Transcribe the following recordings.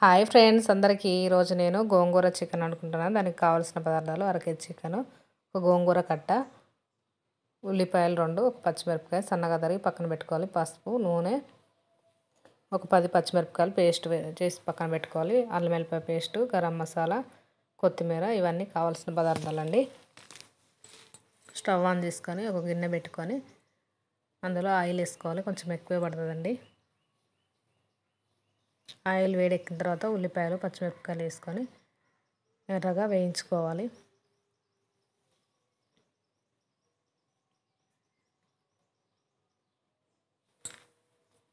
Hi friends అందరికీ ఈరోజు నేను గోంగూర చికెన్ అనుకుంటున్నాను. దానికి కావాల్సిన పదార్థాలు: అరకేజీ చికెను, ఒక గోంగూర కట్ట, ఉల్లిపాయలు 2, ఒక పచ్చిమిరపకాయ సన్నగా తరిగి పక్కన పెట్టుకోవాలి, పసుపు, నూనె, ఒక 10 పచ్చిమిరపకాయలు పేస్ట్ చేసి పక్కన పెట్టుకోవాలి, అల్లం వెల్లిపాయ పేస్టు, గరం మసాలా, కొత్తిమీర. ఇవన్నీ కావాల్సిన పదార్థాలండి. స్టవ్ ఆన్ చేసుకొని ఒక గిన్నె పెట్టుకొని అందులో ఆయిల్ వేసుకోవాలి. కొంచెం ఎక్కువే పడుతుందండి. ఆయిల్ వేడెక్కిన తర్వాత ఉల్లిపాయలు, పచ్చిమిరపకాయలు వేసుకొని ఎర్రగా వేయించుకోవాలి.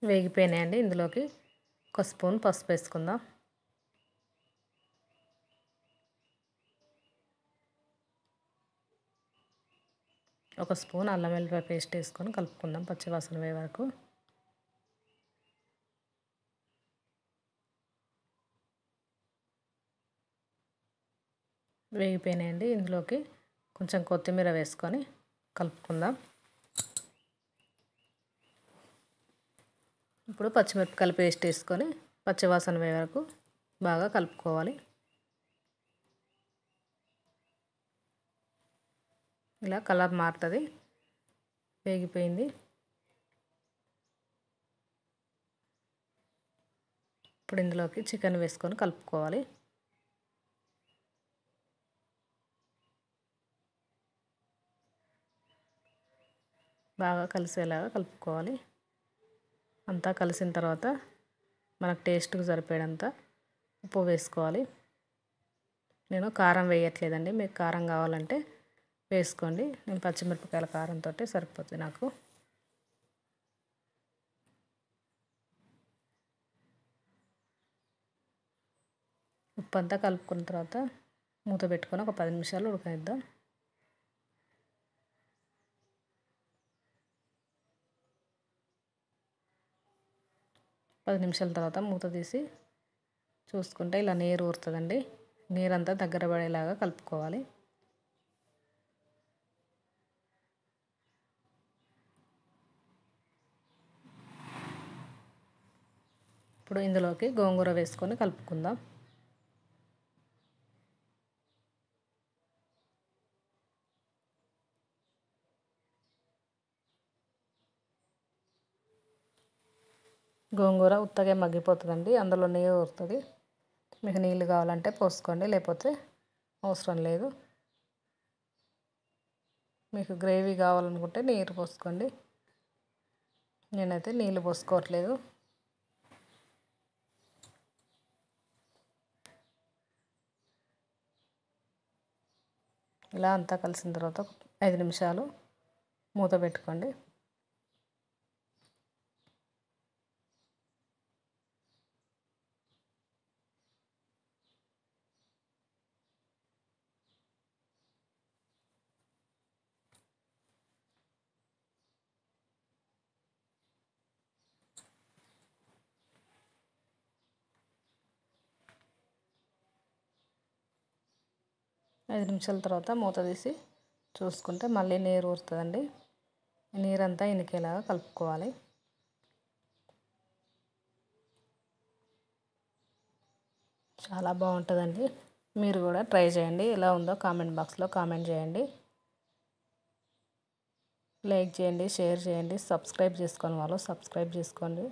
వేగిపోయినాయండి. ఇందులోకి ఒక స్పూన్ పసుపు వేసుకుందాం. ఒక స్పూన్ అల్లం వెల్లిపాయ పేస్ట్ వేసుకొని కలుపుకుందాం పచ్చివాసన పోయే వరకు. వేగిపోయినాయండి. ఇందులోకి కొంచెం కొత్తిమీర వేసుకొని కలుపుకుందాం. ఇప్పుడు పచ్చిమిరపకాయల పేస్ట్ వేసుకొని పచ్చివాసన పోయే వరకు బాగా కలుపుకోవాలి. ఇలా కలర్ మారుతుంది. వేగిపోయింది. ఇప్పుడు ఇందులోకి చికెన్ వేసుకొని కలుపుకోవాలి. బాగా కలిసేలాగా కలుపుకోవాలి. అంతా కలిసిన తర్వాత మనకు టేస్ట్కి సరిపడేంత ఉప్పు వేసుకోవాలి. నేను కారం వేయట్లేదండి, మీకు కారం కావాలంటే వేసుకోండి. నేను పచ్చిమిరపకాయల కారంతో సరిపోతుంది నాకు. ఉప్పు అంతా కలుపుకున్న తర్వాత మూత పెట్టుకొని ఒక 10 నిమిషాలు ఉడకనిద్దాం. పది నిమిషాల తర్వాత మూత తీసి చూసుకుంటే ఇలా నీరు ఊరుతుందండి. నీరంతా దగ్గర పడేలాగా కలుపుకోవాలి. ఇప్పుడు ఇందులోకి గోంగూర వేసుకొని కలుపుకుందాం. గోంగూర ఉత్తగా మగ్గిపోతుందండి, అందులో నీరు ఊరుతుంది. మీకు నీళ్ళు కావాలంటే పోసుకోండి, లేకపోతే అవసరం లేదు. మీకు గ్రేవీ కావాలనుకుంటే నీరు పోసుకోండి. నేనైతే నీళ్ళు పోసుకోవట్లేదు. ఇలా అంతా కలిసిన తర్వాత 5 నిమిషాలు మూత పెట్టుకోండి. ఐదు నిమిషాల తర్వాత మూత తీసి చూసుకుంటే మళ్ళీ నీరు ఊరుతుందండి. నీరంతా ఇనికేలాగా కలుపుకోవాలి. చాలా బాగుంటుందండి. మీరు కూడా ట్రై చేయండి. ఎలా ఉందో కామెంట్ బాక్స్లో కామెంట్ చేయండి. లైక్ చేయండి, షేర్ చేయండి, సబ్స్క్రైబ్ చేసుకొని వాళ్ళు సబ్స్క్రైబ్ చేసుకోండి.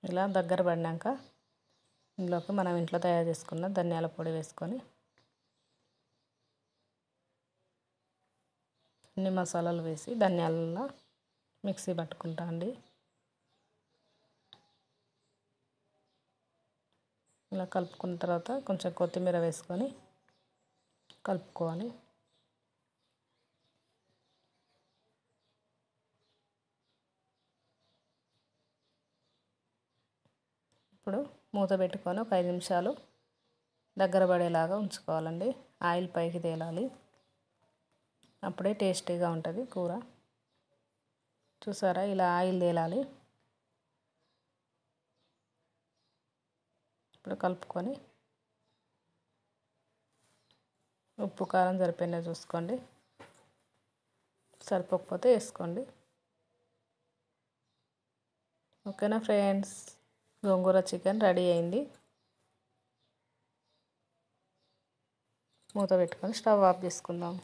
ఇలా దగ్గర పడినాక ఇందులోకి మనం ఇంట్లో తయారు చేసుకున్న ధనియాల పొడి వేసుకొని అన్ని మసాలాలు వేసి ధనియాలలో మిక్సీ పట్టుకుంటా అండి. ఇలా కలుపుకున్న తర్వాత కొంచెం కొత్తిమీర వేసుకొని కలుపుకోవాలి. ఇప్పుడు మూత పెట్టుకొని ఒక 5 నిమిషాలు దగ్గర పడేలాగా ఉంచుకోవాలండి. ఆయిల్ పైకి తేలాలి, అప్పుడే టేస్టీగా ఉంటుంది కూర. చూసారా, ఇలా ఆయిల్ తేలాలి. ఇప్పుడు కలుపుకొని ఉప్పు కారం సరిపోయినా చూసుకోండి. సరిపోకపోతే వేసుకోండి. ఓకేనా ఫ్రెండ్స్, గోంగూర చికెన్ రెడీ అయింది. మూత పెట్టుకొని స్టవ్ ఆఫ్ చేసుకుందాం.